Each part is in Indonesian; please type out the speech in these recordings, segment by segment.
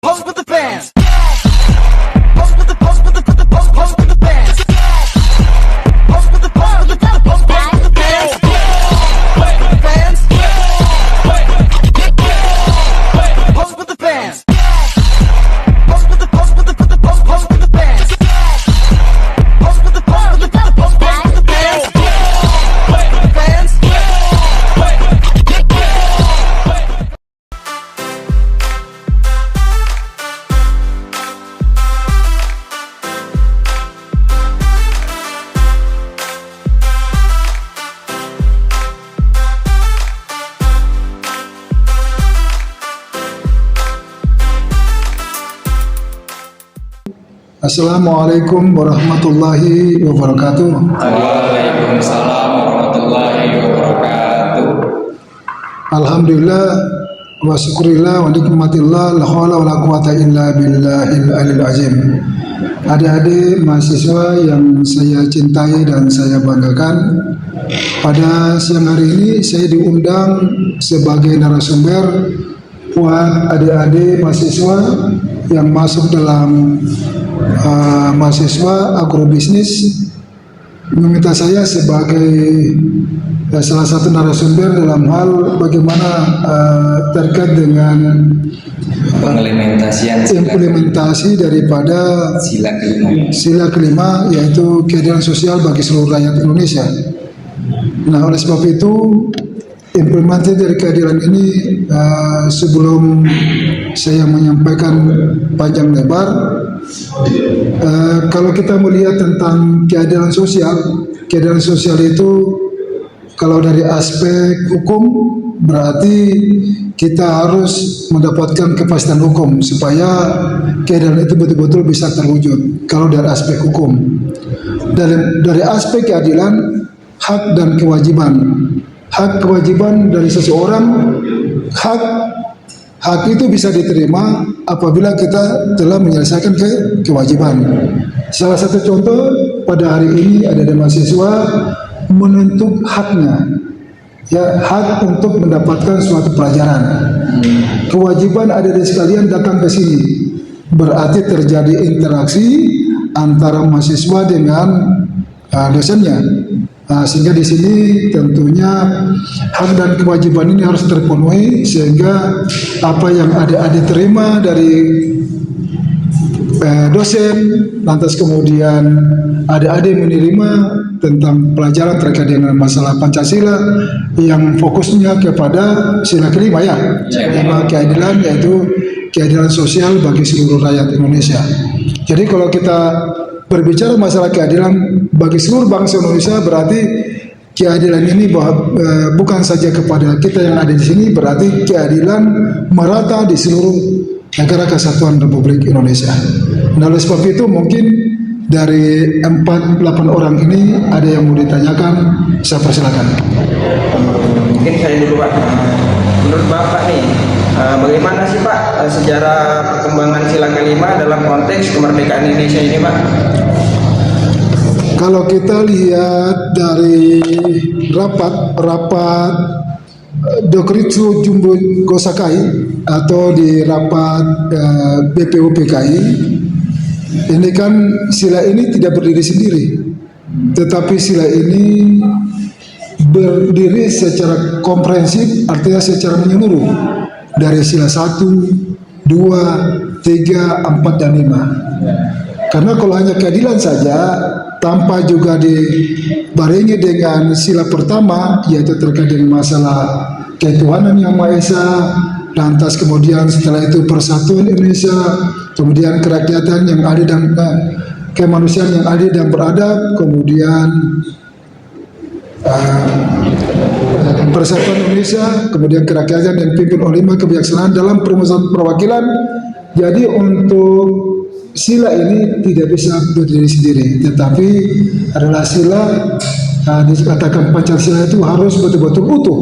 Pose with the fans. Pose with the pose with the pose with the fans. Pose with the pose with the pose with the fans. Pose with the fans. Pose with the fans. Pose with the pose with the pose with the fans. Pose with the pose with the pose with the fans. Pose with the fans. Assalamualaikum warahmatullahi wabarakatuh. Waalaikumsalam warahmatullahi wabarakatuh. Alhamdulillah wa syukurillah wa nikmatillah la haula wa la quwata illa billahil alil azim. Adik-adik mahasiswa yang saya cintai dan saya banggakan, pada siang hari ini saya diundang sebagai narasumber buat adik-adik mahasiswa yang masuk dalam mahasiswa agrobisnis, meminta saya sebagai salah satu narasumber dalam hal bagaimana terkait dengan implementasi daripada sila kelima, yaitu keadilan sosial bagi seluruh rakyat Indonesia. Nah, oleh sebab itu implementasi dari keadilan ini, sebelum saya menyampaikan panjang lebar, kalau kita melihat tentang keadilan sosial itu kalau dari aspek hukum berarti kita harus mendapatkan kepastian hukum supaya keadilan itu betul-betul bisa terwujud. Kalau dari aspek hukum, dari aspek keadilan, hak dan kewajiban. Hak kewajiban dari seseorang, hak itu bisa diterima apabila kita telah menyelesaikan kewajiban. Salah satu contoh pada hari ini ada mahasiswa menuntut haknya, ya, hak untuk mendapatkan suatu pelajaran. Kewajiban adik-adik sekalian datang ke sini, berarti terjadi interaksi antara mahasiswa dengan dosennya. Sehingga di sini tentunya hak dan kewajiban ini harus terpenuhi, sehingga apa yang adik-adik terima dari dosen, lantas kemudian adik-adik menerima tentang pelajaran terkait dengan masalah Pancasila yang fokusnya kepada sila kelima, ya, lima keadilan, yaitu keadilan sosial bagi seluruh rakyat Indonesia. Jadi kalau kita berbicara masalah keadilan bagi seluruh bangsa Indonesia, berarti keadilan ini bukan saja kepada kita yang ada di sini, berarti keadilan merata di seluruh negara kesatuan Republik Indonesia. Nah, oleh sebab itu mungkin dari 48 orang ini ada yang mau ditanyakan, saya persilakan. Mungkin saya dulu, Pak. Menurut Bapak nih, bagaimana sih Pak sejarah perkembangan sila kelima dalam konteks kemerdekaan Indonesia ini, Pak? Kalau kita lihat dari rapat Dokritsu Jumbo Gosakai atau di rapat BPUPKI, ini kan sila ini tidak berdiri sendiri, tetapi sila ini berdiri secara komprehensif, artinya secara menyeluruh dari sila 1, 2, 3, 4, dan 5. Karena kalau hanya keadilan saja tanpa juga dibarengi dengan sila pertama, yaitu terkait dengan masalah ketuhanan yang Maha Esa, lantas kemudian setelah itu persatuan Indonesia, kemudian kerakyatan yang adil dan kemanusiaan yang adil dan beradab, kemudian persatuan Indonesia, kemudian kerakyatan yang dipimpin oleh 5 kebijaksanaan dalam permusyawaratan perwakilan. Jadi untuk sila ini tidak bisa berdiri sendiri, tetapi adalah sila dikatakan Pancasila itu harus betul-betul utuh,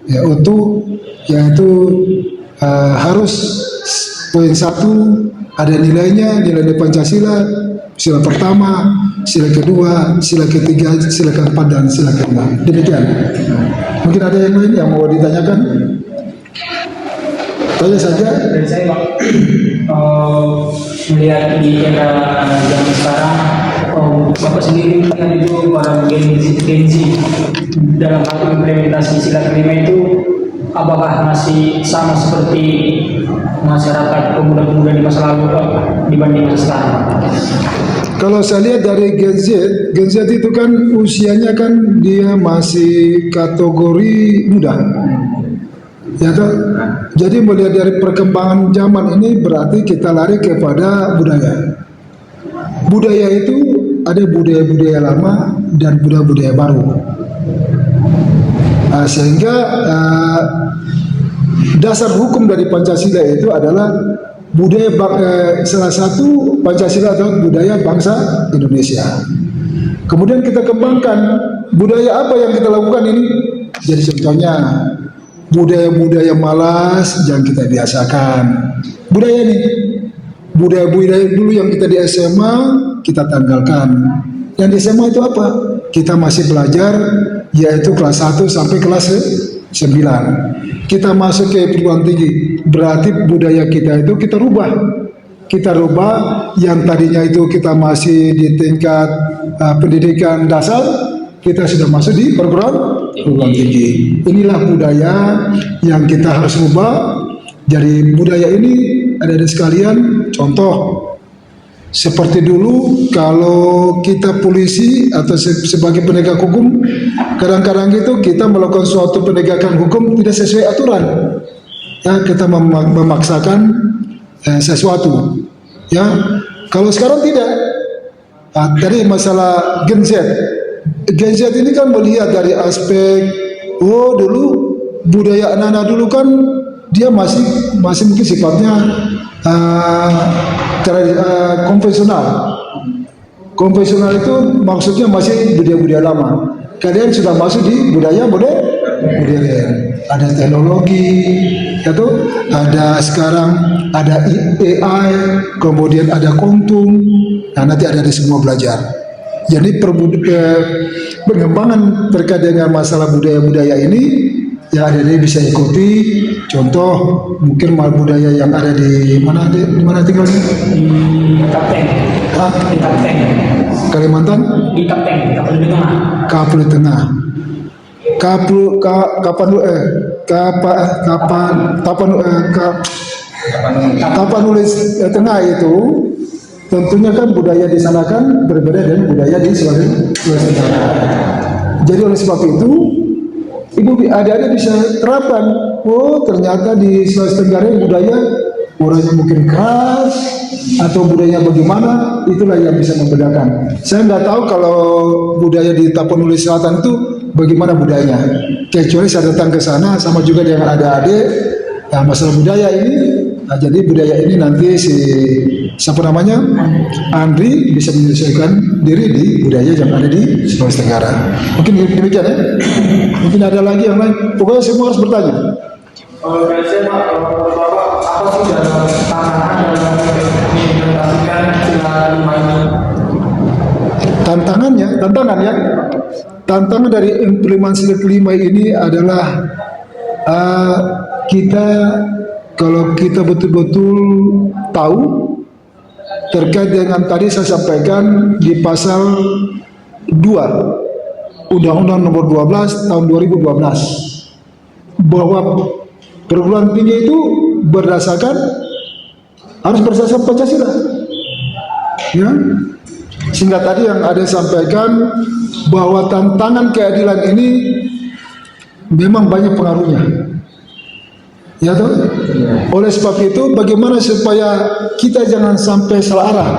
ya, utuh, yaitu harus poin 1 ada nilainya, nilai Pancasila, sila pertama, sila kedua, sila ketiga, sila keempat, dan sila kelima. Demikian. Mungkin ada yang lain yang mau ditanyakan? Tanya saja. Dari saya Bang, melihat di era zaman sekarang, Bapak sendiri melihat itu para Gen Z dalam hal implementasi sila kelima itu, apakah masih sama seperti masyarakat pemuda-pemuda di masa lalu Pak, dibanding masa sekarang? Kalau saya lihat dari Gen Z itu kan usianya kan dia masih kategori muda. Ya toh? Jadi melihat dari perkembangan zaman ini berarti kita lari kepada budaya. Budaya itu ada budaya-budaya lama dan budaya-budaya baru. Sehingga dasar hukum dari Pancasila itu adalah budaya salah satu Pancasila adalah budaya bangsa Indonesia. Kemudian kita kembangkan budaya apa yang kita lakukan ini. Jadi contohnya budaya-budaya malas jangan kita biasakan. Budaya ini, budaya-budaya dulu yang kita di SMA kita tanggalkan. Yang di SMA itu apa? Kita masih belajar yaitu kelas 1 sampai kelas 9. Kita masuk ke perguruan tinggi, berarti budaya kita itu kita rubah. Kita rubah yang tadinya itu kita masih di tingkat pendidikan dasar, kita sudah masuk di perguruan tinggi. Inilah budaya yang kita harus rubah. Jadi budaya ini ada sekalian contoh. Seperti dulu kalau kita polisi atau sebagai penegak hukum, kadang-kadang itu kita melakukan suatu penegakan hukum tidak sesuai aturan. Ya, kita memaksakan sesuatu. Ya, kalau sekarang tidak. Dari masalah Gen Z. Gen Z ini kan melihat dari aspek dulu budaya anak-anak dulu kan dia masih mungkin sifatnya konvensional. Konvensional itu maksudnya masih budaya-budaya lama. Kalian sudah masuk di budaya modern. Ada teknologi, itu ada sekarang ada AI, kemudian ada kuantum. Nah, nanti ada di semua belajar. Jadi pengembangan terkait dengan masalah budaya-budaya ini ya ada bisa ikuti. Contoh mungkin budaya yang ada di mana tinggalnya? Di Kapten. Di Kapten. Kalimantan? Di Kapten, Kapten Tengah. Kapten Tengah. Tapanuli Tengah itu tentunya kan budaya di sana kan berbeda dengan budaya di Sulawesi Tenggara. Jadi oleh sebab itu ibu adik-adik bisa terapkan. Ternyata di Sulawesi Tenggara budaya orangnya mungkin keras atau budayanya bagaimana, itulah yang bisa membedakan. Saya nggak tahu kalau budaya di Tapanuli Selatan itu bagaimana budayanya. Kecuali saya datang ke sana sama juga dengan adik-adik. Nah, masalah budaya ini, jadi budaya ini nanti siapa namanya? Andri bisa menyesuaikan diri di budaya yang ada di Sulawesi Tenggara. Mungkin demikian ya. Mungkin ada lagi yang lain. Pokoknya semua harus bertanya. Kalau dari saya Pak, Bapak apa sih tantangan dalam mengimplementasikan sila kelima ini? Tantangan dari implementasi sila kelima ini adalah kita kalau kita betul-betul tahu terkait dengan tadi saya sampaikan di pasal 2 Undang-Undang Nomor 12 Tahun 2012 bahwa perguruan tinggi itu harus berdasarkan Pancasila. Ya. Sehingga tadi yang ada sampaikan bahwa tantangan keadilan ini memang banyak pengaruhnya. Ya toh? Oleh sebab itu bagaimana supaya kita jangan sampai salah arah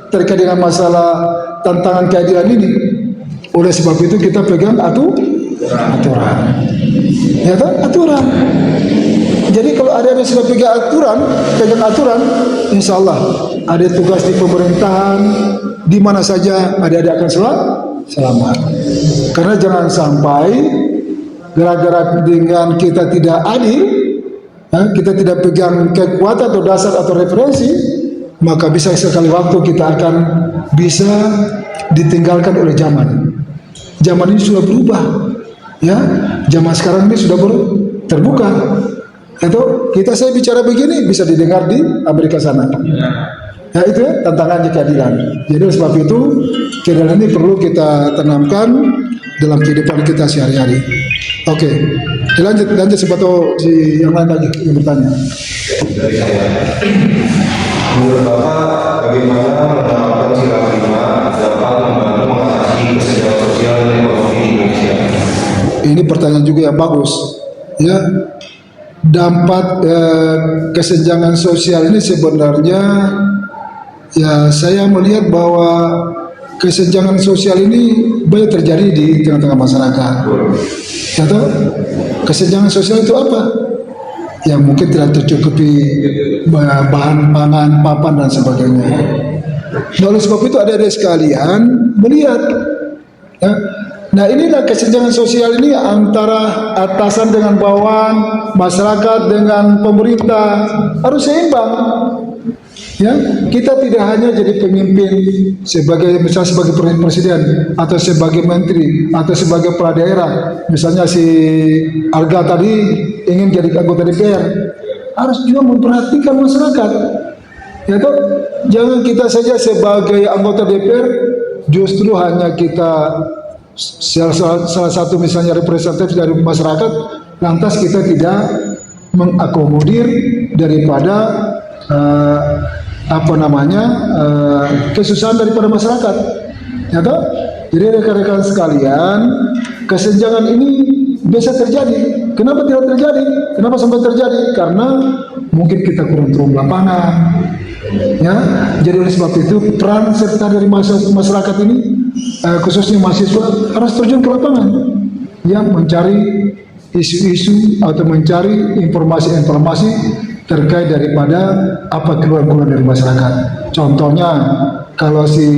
terkait dengan masalah tantangan keadilan ini. Oleh sebab itu kita pegang aturan. Ya toh? Aturan. Jadi kalau ada yang sudah pegang aturan, insya Allah ada tugas di pemerintahan, di mana saja ada akan selamat. Karena jangan sampai gara-gara dengan kita tidak adil, kita tidak pegang kekuatan atau dasar atau referensi, maka bisa sekali waktu kita akan bisa ditinggalkan oleh zaman. Zaman ini sudah berubah, ya. Zaman sekarang ini sudah terbuka. Atau saya bicara begini bisa didengar di Amerika sana. Ya itu ya, tantangannya keadilan. Jadi oleh sebab itu keadilan ini perlu kita tanamkan dalam kehidupan kita sehari-hari. Oke, lanjut sepatu si yang lain lagi yang bertanya. Dari saya, menurut Bapak bagaimana menerapkan sila kelima dapat membantu mengatasi kesenjangan sosial dan ekonomi di Indonesia? Ini pertanyaan juga yang bagus. Ya, dampak kesenjangan sosial ini sebenarnya ya saya melihat bahwa kesenjangan sosial ini banyak terjadi di tengah-tengah masyarakat. Atau kesenjangan sosial itu apa? Ya mungkin tidak tercukupi bahan pangan, papan dan sebagainya. Nah, oleh sebab itu ada sekalian melihat. Ya, nah inilah kesenjangan sosial ini antara atasan dengan bawahan, masyarakat dengan pemerintah harus seimbang. Ya, kita tidak hanya jadi pemimpin misalnya sebagai presiden atau sebagai menteri atau sebagai kepala daerah. Misalnya si Arga tadi ingin jadi anggota DPR, harus juga memperhatikan masyarakat. Ya toh, jangan kita saja sebagai anggota DPR justru hanya kita salah satu misalnya representatif dari masyarakat, lantas kita tidak mengakomodir daripada kesusahan daripada masyarakat. Ya toh? Jadi rekan-rekan sekalian, kesenjangan ini bisa terjadi. Kenapa tidak terjadi? Kenapa sampai terjadi? Karena mungkin kita kurang turun lapangan. Ya, jadi oleh sebab itu peran serta dari masyarakat ini, khususnya mahasiswa, harus terjun ke lapangan, yang mencari isu-isu atau mencari informasi-informasi terkait daripada apa keluhan-keluhan dari masyarakat. Contohnya, kalau si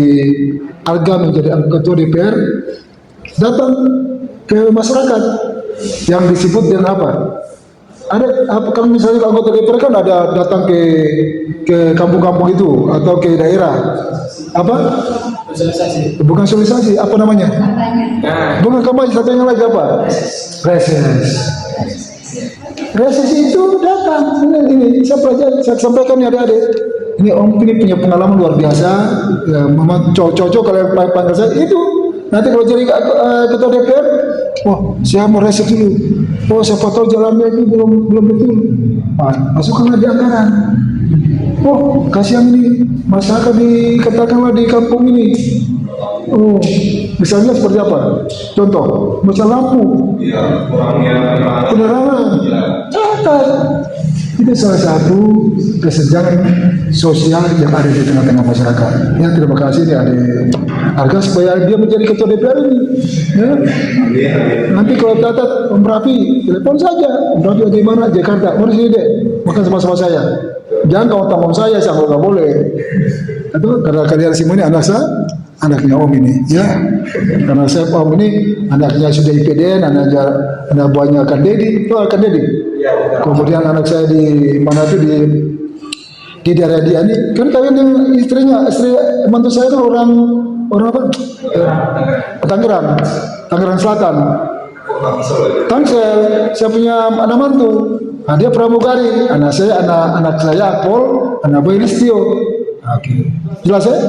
Alga menjadi ketua DPR, datang ke masyarakat yang disebut dengan apa? Kalau misalnya anggota DPR kan ada datang ke kampung-kampung itu atau ke daerah, apa? Sosialisasi. Bukan sosialisasi, apa namanya? Kampanye. Bukan kampanye, satunya lagi apa? Reses. Reses itu datang. Ini saya pelajari, saya sampaikan ya adik-adik. Ini Om ini punya pengalaman luar biasa. Ya, memang cocok kalau yang panggil saya itu. Nanti kalau jadi ketua DPR, wah saya mau reses dulu. Oh siapa tahu jalannya itu belum betul. Masukkanlah di anggaran. Oh kasihan ini masyarakat dikatakanlah di kampung ini. Oh misalnya seperti apa? Contoh, masalah lampu. Ya, kurangnya penerangan. Catat. Itu salah satu kesenjangan sosial yang ada di tengah-tengah masyarakat. Ya terima kasih nih adik Arga supaya dia menjadi ketua DPR ini. Ya. Nanti kalau catat Om Rafi, telepon saja. Om Rafi ada di mana? Jakarta. Mari sini dek, makan sama-sama saya. Jangan kau tamu saya nggak boleh. Itu karena kalian semua ini anak saya, anaknya Om ini, ya. Karena saya Om ini anaknya sudah IPDN, anak buahnya Kang Dedi, Kang Dedi. Kemudian anak saya di mana itu di daerah dia ini kan kawin dengan istri mantu saya itu orang apa? Tangerang Selatan. Tangsel, saya punya anak mantu. Nah, dia pramugari. Anak saya Akpol, anak boy Listio. Oke. Jelas ya?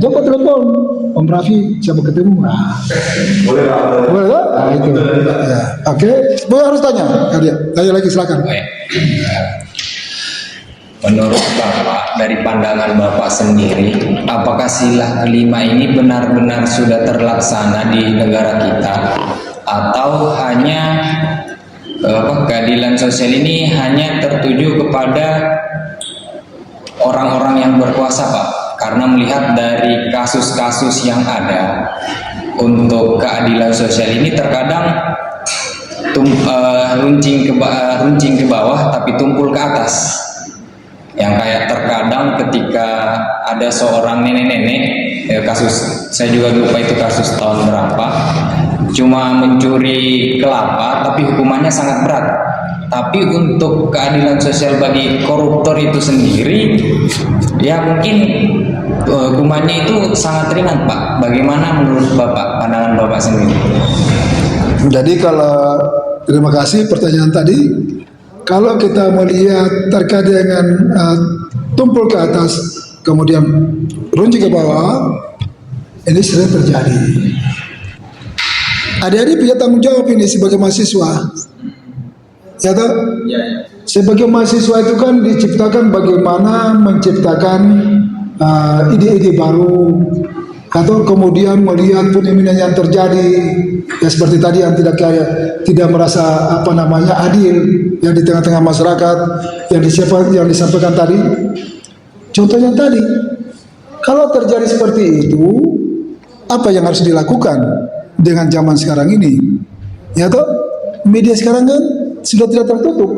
Coba telepon Om Rafi, saya mau ketemu. Boleh tak? Nah, itu. Ya. Oke. Boy harus tanya. Tanya lagi silakan. Menurut Bapak, dari pandangan Bapak sendiri, apakah sila kelima ini benar-benar sudah terlaksana di negara kita, atau hanya keadilan sosial ini hanya tertuju kepada orang-orang yang berkuasa, Pak? Karena melihat dari kasus-kasus yang ada untuk keadilan sosial ini terkadang runcing ke bawah tapi tumpul ke atas. Yang kayak terkadang ketika ada seorang nenek-nenek, kasus saya juga lupa itu kasus tahun berapa, cuma mencuri kelapa tapi hukumannya sangat berat. Tapi untuk keadilan sosial bagi koruptor itu sendiri, ya mungkin hukumannya itu sangat ringan, Pak. Bagaimana menurut Bapak, pandangan Bapak sendiri? Jadi kalau terima kasih pertanyaan tadi. kalau kita melihat terkait dengan tumpul ke atas kemudian runcing ke bawah, ini sering terjadi. Adik-adik punya tanggung jawab ini sebagai mahasiswa, ya toh? Sebagai mahasiswa itu kan diciptakan bagaimana menciptakan ide-ide baru, atau kemudian melihat fenomena yang terjadi, ya seperti tadi yang tidak merasa adil yang di tengah-tengah masyarakat yang disampaikan tadi. Contohnya tadi, kalau terjadi seperti itu, apa yang harus dilakukan dengan zaman sekarang ini? Ya toh, media sekarang kan sudah tidak tertutup,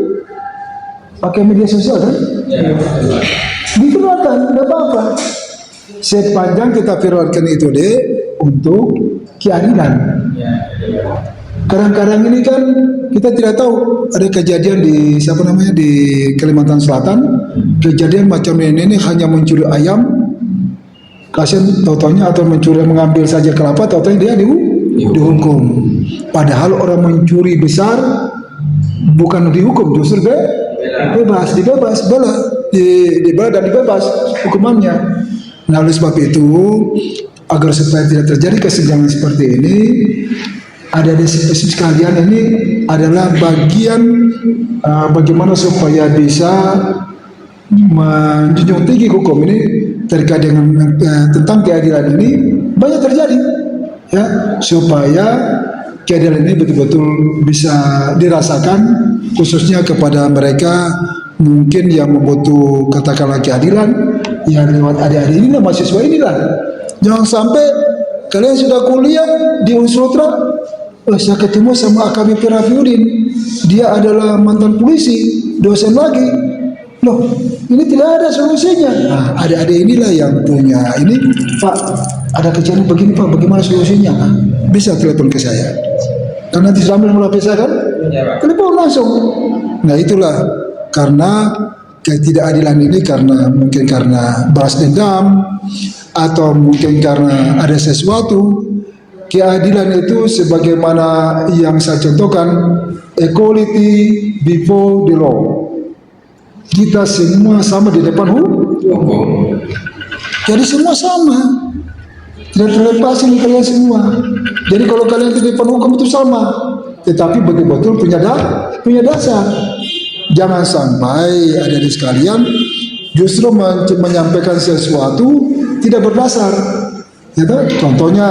pakai media sosial kan? Dikeluarkan, tidak apa-apa. Sepanjang kita viralkan itu deh untuk keadilan. Kadang-kadang ini kan kita tidak tahu, ada kejadian di di Kalimantan Selatan, kejadian macam ini hanya mencuri ayam, kasihan tautannya, atau mengambil saja kelapa, tautannya dia dihukum. Padahal orang mencuri besar bukan dihukum, justru dibebas dan dibebas hukumannya. Nah, oleh sebab itu, agar supaya tidak terjadi kesenjangan seperti ini, adik-adik sekalian, ini adalah bagian bagaimana supaya bisa menjunjung tinggi hukum ini terkait dengan tentang keadilan ini banyak terjadi, ya, supaya keadilan ini betul-betul bisa dirasakan, khususnya kepada mereka mungkin yang membutuh katakanlah keadilan yang lewat adik-adik ini, mahasiswa inilah. Jangan sampai kalian sudah kuliah di Unsultra, saya ketemu sama AKBP Rafiuddin, dia adalah mantan polisi, dosen lagi. Loh, ini tidak ada solusinya. Nah, adik-adik inilah yang punya ini, Pak, ada kejadian begini Pak, bagaimana solusinya? Bisa telepon ke saya. Karena nanti sambil mulai saya kan, telepon langsung. Nah, itulah karena ketidakadilan ini mungkin karena balas dendam, atau mungkin karena ada sesuatu. Keadilan itu sebagaimana yang saya contohkan, equality before the law. Kita semua sama di depan hukum. Jadi semua sama, tidak terlepas ini kalian semua. Jadi kalau kalian di depan hukum itu sama, tetapi betul-betul punya dasar. Jangan sampai adik-adik sekalian justru menyampaikan sesuatu tidak berdasar. Ya, contohnya,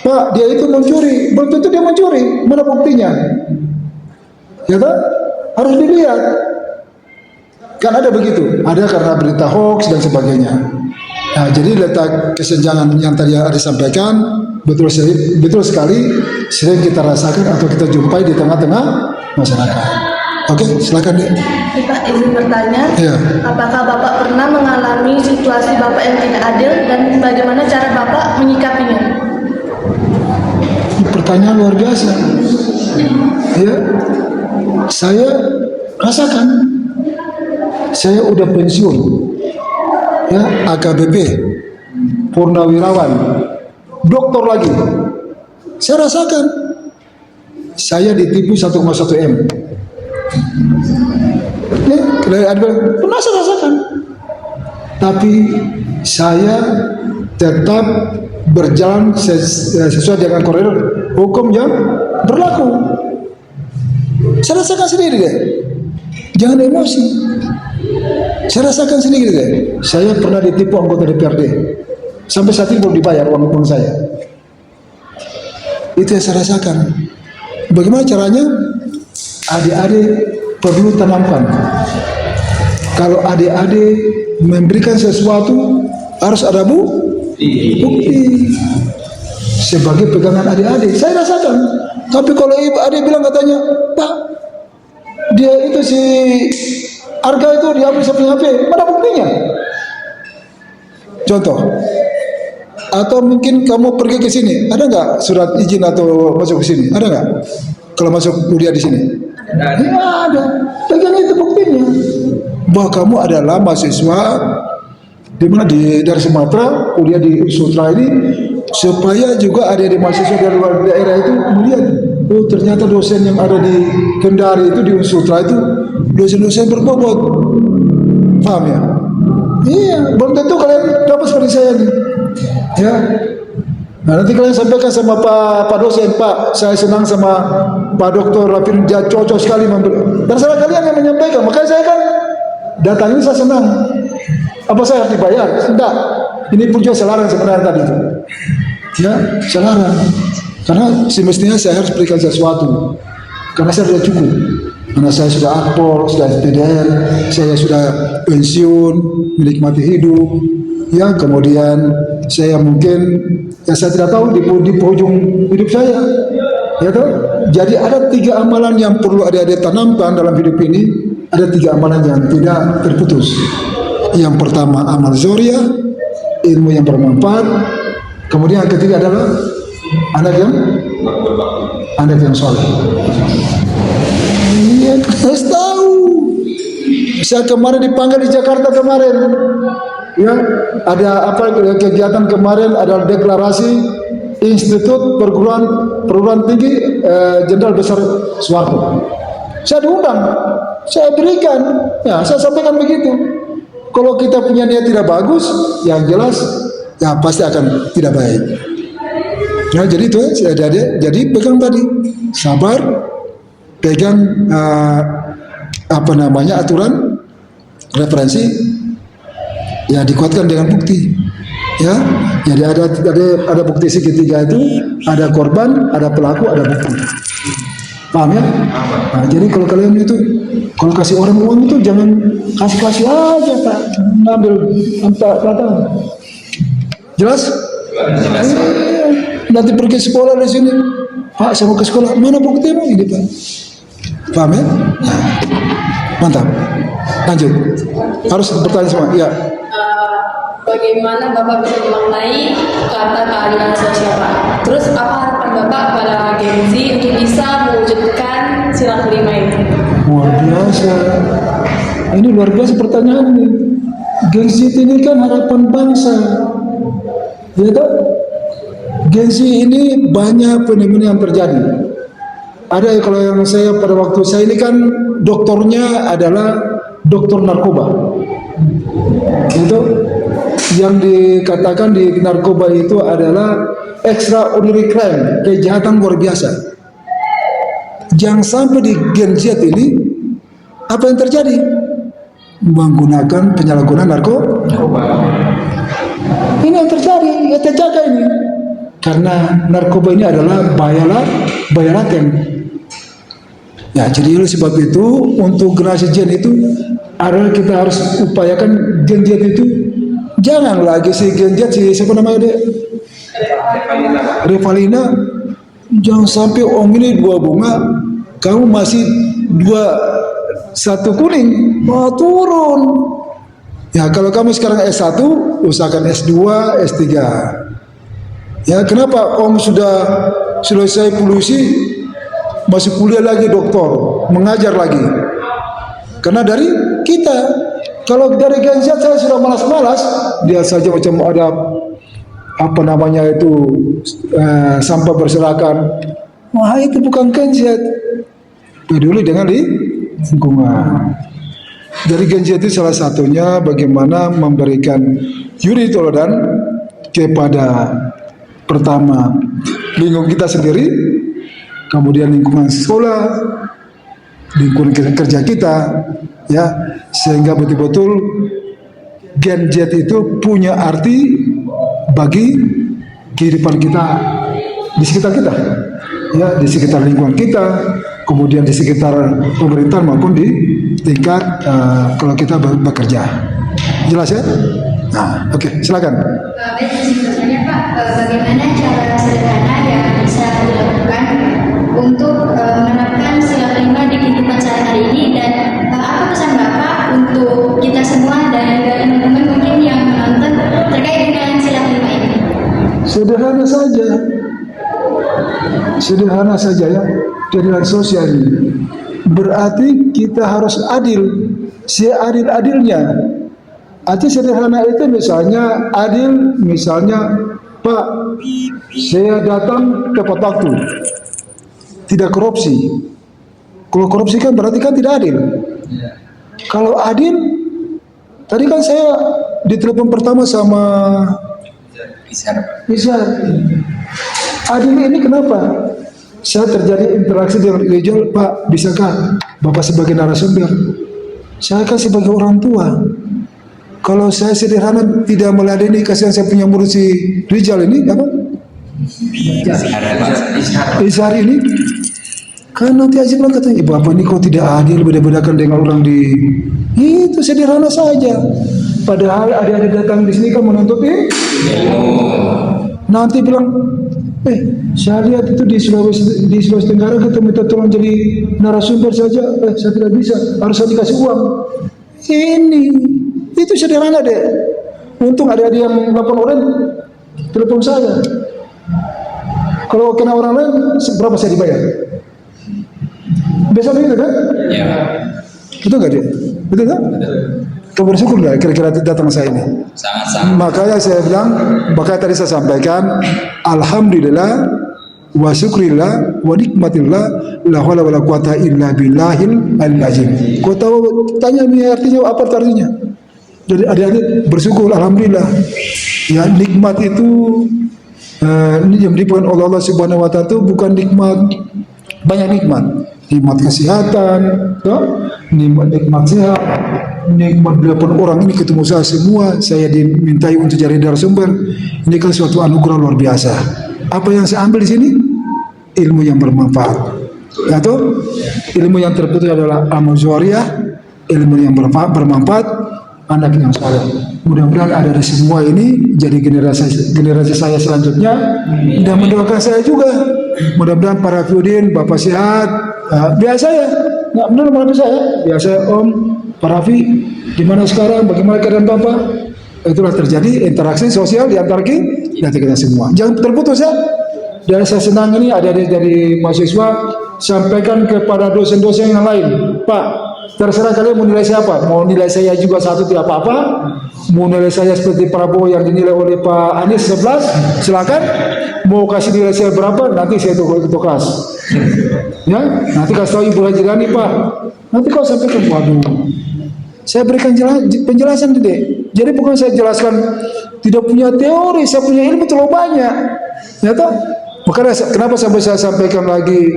Pak, dia itu mencuri, belum tentu dia mencuri, mana buktinya? Ya, harus dilihat. Kan ada begitu, ada karena berita hoax dan sebagainya. Nah, jadi letak kesenjangan yang tadi ada disampaikan betul sekali sering kita rasakan atau kita jumpai di tengah-tengah masyarakat. Oke, silakan deh. Pak, izin bertanya, ya. Apakah Bapak pernah mengalami situasi Bapak yang tidak adil dan bagaimana cara Bapak menyikapinya? Pertanyaan luar biasa. Ya, saya rasakan. Saya udah pensiun, ya, AKBP, purnawirawan, doktor lagi. Saya rasakan. Saya ditipu 1,1 M. Ya, pernah saya rasakan, tapi saya tetap berjalan sesuai dengan koridor hukum yang berlaku. Saya rasakan sendiri deh, jangan emosi. Saya rasakan sendiri deh. Saya pernah ditipu anggota DPRD, sampai saat ini belum dibayar uang saya. Itu yang saya rasakan. Bagaimana caranya? Adik-adik perlu tanamkan, kalau adik-adik memberikan sesuatu harus ada bukti sebagai pegangan adik-adik. Saya rasakan. Tapi kalau ibu adik bilang katanya, Pak, dia itu si Arga itu diambil samping HP, mana buktinya? Contoh. Atau mungkin kamu pergi ke sini, ada nggak surat izin atau masuk ke sini? Ada nggak? Kalau masuk kuliah di sini? Ya ada. Pegang itu buktinya bahwa kamu adalah mahasiswa dari Sumatera, kuliah di Sutra ini, supaya juga ada di mahasiswa dari luar daerah itu melihat, oh ternyata dosen yang ada di Kendari itu di Sutra itu dosen-dosen berbobot. Paham ya? Iya, belum tentu kalian dapat seperti saya nih. Ya. Nah, nanti kalian sampaikan sama Pak dosen, Pak, saya senang sama Pak Dokter Rafin, dia cocok sekali terserah kalian yang menyampaikan. Makanya saya kan datang ini saya senang. Apa saya harus dibayar? Tidak. Ini pun juga selaran sebenarnya tadi itu. Ya, selaran. Karena semestinya saya harus berikan sesuatu. Karena saya sudah cukup. Karena saya sudah akpol, sudah SPDR, saya sudah pensiun, menikmati hidup. Ya, kemudian saya mungkin, ya saya tidak tahu di penghujung hidup saya. Ya toh? Jadi ada 3 amalan yang perlu adik-adik tanamkan dalam hidup ini. Ada 3 amalan yang tidak terputus. Yang pertama amal zuriah, ilmu yang bermanfaat. Kemudian yang ketiga adalah anak yang soleh. Iya, harus tahu. Saya kemarin dipanggil di Jakarta kemarin. Ya, ada apa kegiatan kemarin, ada deklarasi Institut Perguruan Tinggi Jenderal Besar Soeharto. Saya diundang, saya berikan, ya saya sampaikan begitu. Kalau kita punya niat tidak bagus, yang jelas ya pasti akan tidak baik. Nah, jadi itu jadi pegang tadi, sabar, pegang aturan, referensi, ya dikuatkan dengan bukti. Ya, jadi ada bukti segitiga itu, ada korban, ada pelaku, ada bukti. Paham ya? Nah, jadi kalau kalian itu, kalau kasih orang uang itu jangan kasih aja Pak, ngambil entah. Jelas? Jelas. Nanti pergi sekolah di sini, Pak saya mau ke sekolah, mana buktimu ini Pak? Paham ya? Nah, mantap. Lanjut. Harus bertanya semua. Ya. Bagaimana Bapak bisa memaknai kata keadilan sosial Pak? Terus apa harapan Bapak pada Gen Z untuk bisa mewujudkan sila kelima itu? Luar biasa. Ini luar biasa pertanyaan ini. Gen Z ini kan harapan bangsa. Ya toh? Gen Z ini banyak fenomena yang terjadi. Ada kalau yang saya pada waktu saya ini kan doktornya adalah dokter narkoba. Itu yang dikatakan di narkoba itu adalah extraordinary crime, kejahatan luar biasa. Jangan sampai di Gen Z ini apa yang terjadi? Menggunakan penyalahgunaan narkoba. Ini yang terjadi, ya terjaga ini. Karena narkoba ini adalah bahaya laten. Ya, jadi oleh sebab itu untuk generasi Gen itu adalah kita harus upayakan Gen Z itu jangan lagi si Gen Z siapa namanya dia? Revalina. Jangan sampai om ini 2 bunga, kamu masih 1 kuning, mau turun. Ya kalau kamu sekarang S1, usahakan S2, S3. Ya kenapa om sudah selesai polisi masih kuliah lagi doktor, mengajar lagi? Karena dari kita, kalau dari Gen Z saya sudah malas-malas, dia saja macam ada apa namanya itu sampah berserakan. Wah itu bukan Gen Z. Peduli dengan lingkungan. Dari Gen Z itu salah satunya bagaimana memberikan yuri toladan kepada pertama lingkungan kita sendiri, kemudian lingkungan sekolah, lingkungan kerja kita, ya sehingga betul-betul Gen Z itu punya arti bagi kehidupan kita di sekitar kita, ya di sekitar lingkungan kita, kemudian di sekitar pemerintahan maupun di tingkat kalau kita bekerja. Jelas ya? Nah, oke, silakan. Baik, sebenarnya Pak, bagaimana cara sederhana yang bisa dilakukan untuk menerapkan sila kelima di kehidupan sehari-hari ini, dan apa pesan Bapak untuk kita semua dan teman-teman mungkin yang menonton terkait dengan sila kelima ini? Sederhana saja ya. Keadilan sosial ini berarti kita harus adil, seadil-adilnya. Arti sederhana itu misalnya adil, misalnya Pak, saya datang tepat waktu, tidak korupsi. Kalau korupsi kan berarti kan tidak adil. Kalau adil, tadi kan saya ditelepon pertama sama Bisa. Adil ini kenapa? Saya terjadi interaksi dengan individual, Pak, bisakah Bapak sebagai narasumber? Saya kan sebagai orang tua. Kalau saya sederhana tidak meladeni, kasihan saya punya murid si Rijal ini, apa? Izhar ini. Kan nanti Aziz bilang katanya, Bapak ini kok tidak adil, beda-bedakan dengan orang di... Itu sederhana saja. Padahal ada datang di sini kan menuntut nanti bilang, saya lihat itu di Sulawesi Tenggara kita minta tolong jadi narasumber saja, saya tidak bisa, harus saya dikasih uang. Ini, itu sederhana deh. Untung ada yang lapor orang, telepon saya. Kalau kena orang lain, berapa saya dibayar? Biasa begitu kan? Ya. Betul gak dia? Betul kan? Kau bersyukur gak kira-kira datang saya ini? Sangat-sangat. Makanya saya bilang, makanya tadi saya sampaikan, alhamdulillah wa syukrillah wa nikmatillah la haula wala quwata illa billahil azim. Kau tahu tanya ini artinya apa artinya? Jadi adik-adik bersyukur alhamdulillah. Ya nikmat itu ini yang diberikan oleh Allah Subhanahu wa taala itu bukan nikmat banyak nikmat. Nikmat kesehatan, nikmat sehat, nikmat 8 orang ini ketemu saya semua, saya dimintai untuk jadi narasumber. Ini kan suatu anugerah luar biasa. Apa yang saya ambil di sini? Ilmu yang bermanfaat. Ya toh? Ilmu yang terputus adalah amal zuriyah, ilmu yang bermanfaat, anak yang saleh. Mudah-mudahan ada dari semua ini jadi generasi saya selanjutnya dan mendoakan saya juga. Mudah-mudahan para Fiudin, Bapak sehat, biasa ya, nggak benar malah saya, biasa Om, Pak Rafi, di mana sekarang, bagaimana keadaan Bapak? Itulah terjadi interaksi sosial di antara kita semua. Jangan terputus ya. Dan saya senang ini ada dari mahasiswa sampaikan kepada dosen-dosen yang lain, Pak, terserah kalian mau nilai siapa, mau nilai saya juga 1 tidak apa-apa, mau nilai saya seperti Prabowo yang dinilai oleh Pak Anies 11, silakan. Mau kasih nilai saya berapa, nanti saya tukas. Ya, nanti kasih tahu Ibu Hajirani, Pak. Nanti kau sampaikan, waduh, saya berikan penjelasan Dede. Jadi bukan saya jelaskan tidak punya teori, saya punya ilmu terlalu banyak. Ya toh? Makanya kenapa sampai saya sampaikan lagi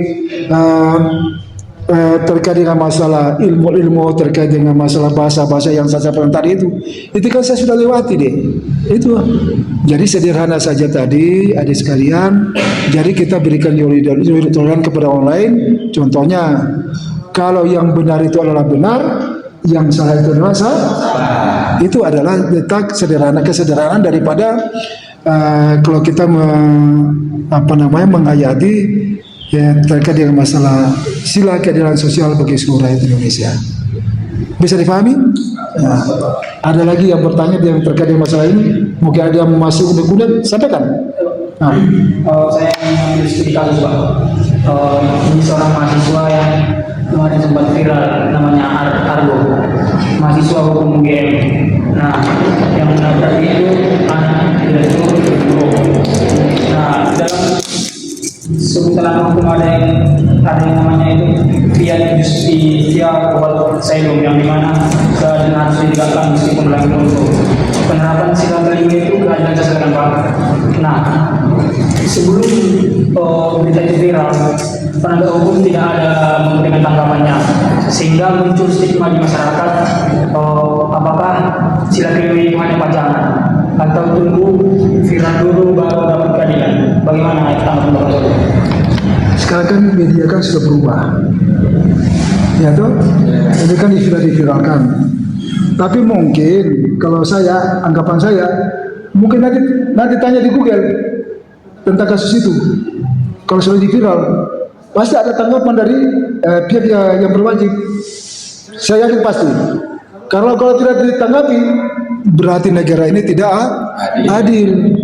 terkait dengan masalah ilmu-ilmu, terkait dengan masalah bahasa-bahasa yang saya sampaikan tadi itu kan saya sudah lewati deh. Itu jadi sederhana saja tadi adik sekalian. Jadi kita berikan toleran kepada orang lain. Contohnya kalau yang benar itu adalah benar, yang salah itu adalah salah. Itu adalah letak kesederhanaan daripada kalau kita menghayati ya terkait dengan masalah sila keadilan sosial bagi seluruh rakyat Indonesia. Bisa difahami? Nah, ada lagi yang bertanya yang terkait dengan masalah ini? Mungkin ada yang masih unek-unek, sampaikan. Nah, saya ingin studi kasus Pak. Ini seorang mahasiswa yang kemarin sempat viral, namanya Argo, mahasiswa hukum UGM. Nah, yang menabrak itu anak direktur guru. Nah, dalam sebutan hukum ada yang namanya itu via Sailum, yang dimana keadilan harus ditegakkan meskipun lagi untuk penerapan sila kelima itu keadilan sesuai dengan Pak. Nah, sebelum berita itu viral, penegak hukum tidak ada memberikan tanggapannya, sehingga muncul stigma di masyarakat, apakah sila kelima itu hanya pajangan atau tunggu viral dulu baru dapat keadilan? Bagaimana tanggapan Bapak? sekarang kan media kan sudah berubah, ya toh? Ini kan sudah diviralkan. Tapi mungkin kalau saya, anggapan saya, mungkin nanti tanya di Google tentang kasus itu. Kalau sudah diviral, pasti ada tanggapan dari pihak yang berwajib. Saya yakin pasti. Kalau tidak ditanggapi, berarti negara ini tidak adil.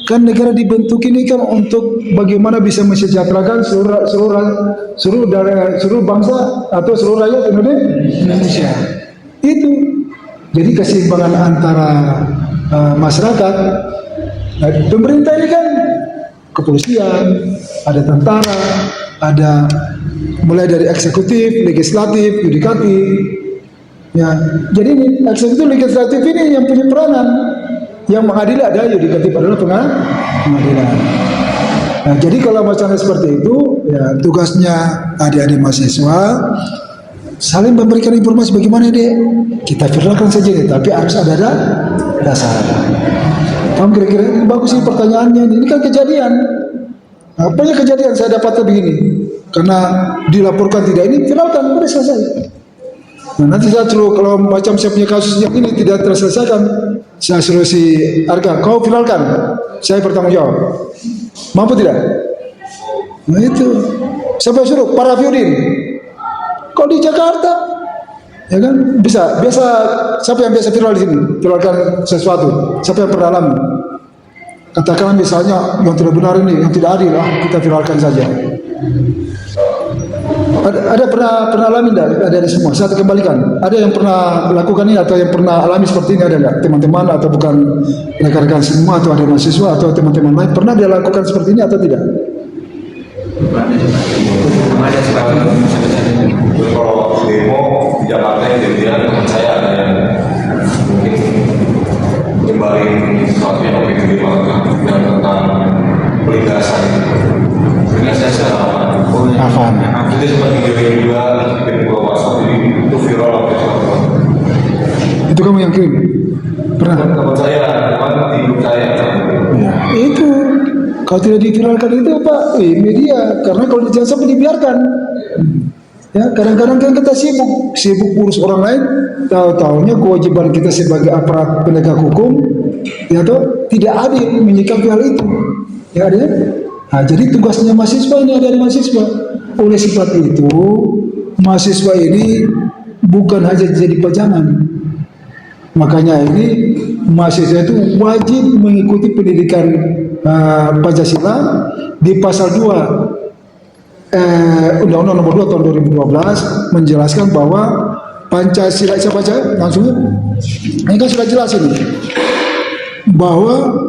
Kan negara dibentuk ini kan untuk bagaimana bisa mensejahterakan seluruh bangsa atau seluruh rakyat Indonesia. Itu jadi keseimbangan antara masyarakat. Nah, pemerintah ini kan kepolisian, ada tentara, ada mulai dari eksekutif, legislatif, yudikatif. Ya, jadi ini eksekutif, legislatif ini yang punya peranan. Yang mengadili adalah yudikatif, adalah pengadilan. Nah, jadi kalau macamnya seperti itu, ya tugasnya adik-adik mahasiswa saling memberikan informasi bagaimana deh. Kita viralkan saja deh, tapi harus ada dasar. Paham kira-kira? Bagus sih pertanyaannya. Ini kan kejadian. Apanya kejadian saya dapatkan begini? Karena dilaporkan tidak ini, viralkan, sudah selesai. Nah, nanti saya suruh kalau macam saya punya kasus yang ini tidak terselesaikan, saya suruh si Arga, kau viralkan, saya bertanggung jawab. Mampu tidak? Nah itu. Siapa suruh? Para Fiudin. Kau di Jakarta, ya kan? Bisa. Biasa. Siapa yang biasa viral di sini? Viralkan sesuatu. Siapa yang pernah alami? Katakanlah misalnya yang tidak benar ini, yang tidak adil, kita viralkan saja. Ada pernah alami tidak? Ada semua. Saya kembalikan. Ada yang pernah melakukan ini atau yang pernah alami seperti ini, ada nggak? Teman-teman atau bukan rekan-rekan semua atau ada mahasiswa atau teman-teman lain pernah dia lakukan seperti ini atau tidak? Ada Kalau waktu demo di Jakarta jadian teman saya ada yang mungkin nyebarin sesuatu yang yang tentang pelindasan. Afan. Jadi seperti kirim juga, kirim ke WhatsApp, jadi itu viral apa itu? Itu kamu yang kirim? Pernah? Teman saya, teman di grup saya. Ya. Itu kalau tidak diviralkan itu Pak, media. Karena kalau jangan sampai dibiarkan. Ya, kadang-kadang kan kita sibuk urus orang lain, tahu-tahunya kewajiban kita sebagai aparat penegak hukum, ya toh tidak adil menyikapi hal itu. Ya ada. Nah, jadi tugasnya mahasiswa ini ada mahasiswa. Oleh sebab itu, mahasiswa ini bukan hanya jadi pajangan. Makanya ini mahasiswa itu wajib mengikuti pendidikan Pancasila di pasal 2 Undang-Undang Nomor 2 Tahun 2012 menjelaskan bahwa Pancasila, saya baca langsung. Ini kan sudah jelas ini bahwa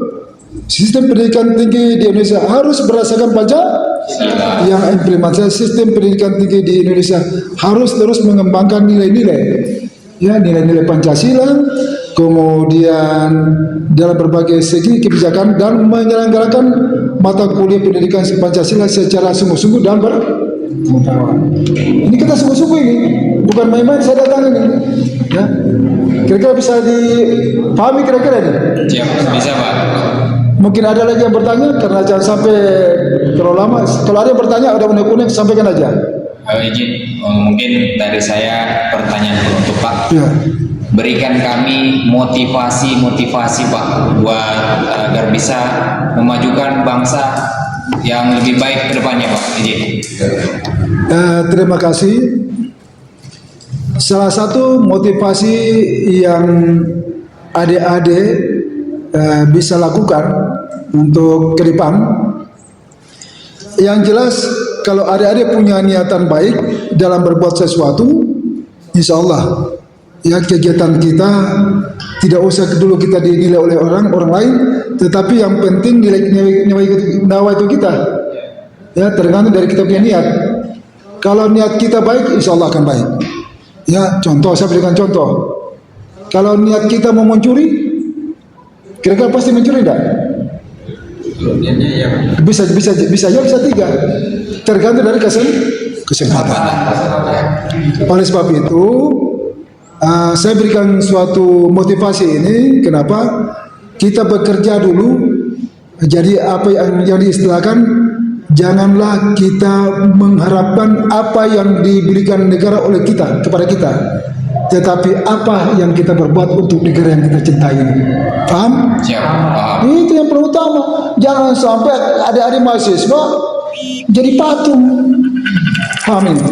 sistem pendidikan tinggi di Indonesia harus berdasarkan Pancasila. Yang implementasi sistem pendidikan tinggi di Indonesia harus terus mengembangkan nilai-nilai, ya nilai-nilai Pancasila, kemudian dalam berbagai segi kebijakan dan menyelenggarakan mata kuliah pendidikan Pancasila secara sungguh-sungguh dan bertanggung. Ini kita sungguh-sungguh ini, bukan main-main saya datang ini. Ya, kira-kira bisa dipahami kira-kira ini? Siap, bisa Pak. Mungkin ada lagi yang bertanya karena jangan sampai terlalu lama. Kalau ada yang bertanya, ada unek-unek sampaikan aja. Izin, mungkin dari saya pertanyaan untuk Pak. Ya. Berikan kami motivasi Pak buat agar bisa memajukan bangsa yang lebih baik ke depannya Pak. Izin. Terima kasih. Salah satu motivasi yang adik-adik bisa lakukan untuk ke depan, yang jelas kalau adik-adik punya niatan baik dalam berbuat sesuatu, insya Allah ya kegiatan kita tidak usah dulu kita dinilai oleh orang lain, tetapi yang penting nyawa itu kita, ya tergantung dari kita punya niat. Kalau niat kita baik, insya Allah akan baik. Ya contoh, saya berikan contoh. Kalau niat kita mau mencuri, kira-kira pasti mencuri tidak? Bisa tiga, tergantung dari kesempatan. Oleh sebab itu, saya berikan suatu motivasi ini. Kenapa? Kita bekerja dulu. Jadi apa yang diistilahkan, janganlah kita mengharapkan apa yang diberikan negara oleh kita kepada kita, tetapi apa yang kita berbuat untuk negara yang kita cintai. Paham? Siap, paham. Itu yang perlu utama. Jangan sampai adik-adik mahasiswa jadi patung. Paham ini?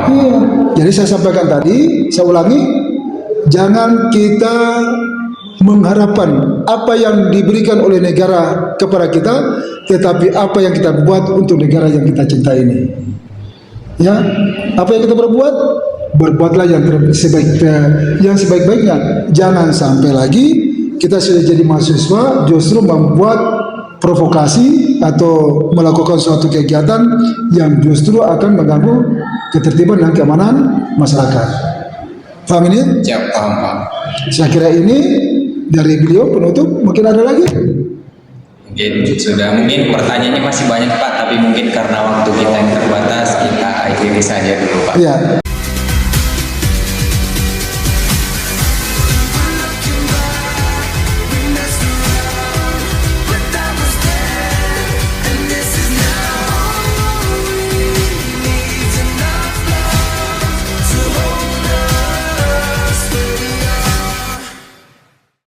Iya. Jadi saya sampaikan tadi, saya ulangi, jangan kita mengharapkan apa yang diberikan oleh negara kepada kita, tetapi apa yang kita buat untuk negara yang kita cintai ini. Ya, apa yang kita berbuatlah yang sebaik-baiknya. Jangan sampai lagi kita sudah jadi mahasiswa justru membuat provokasi atau melakukan suatu kegiatan yang justru akan mengganggu ketertiban dan keamanan masyarakat. Paham ini? Siap, paham. Saya kira ini dari beliau penutup. Mungkin ada lagi? Mungkin sudah, mungkin pertanyaannya masih banyak Pak, tapi mungkin karena waktu kita yang terbatas, kita akhiri saja dulu Pak. Ya.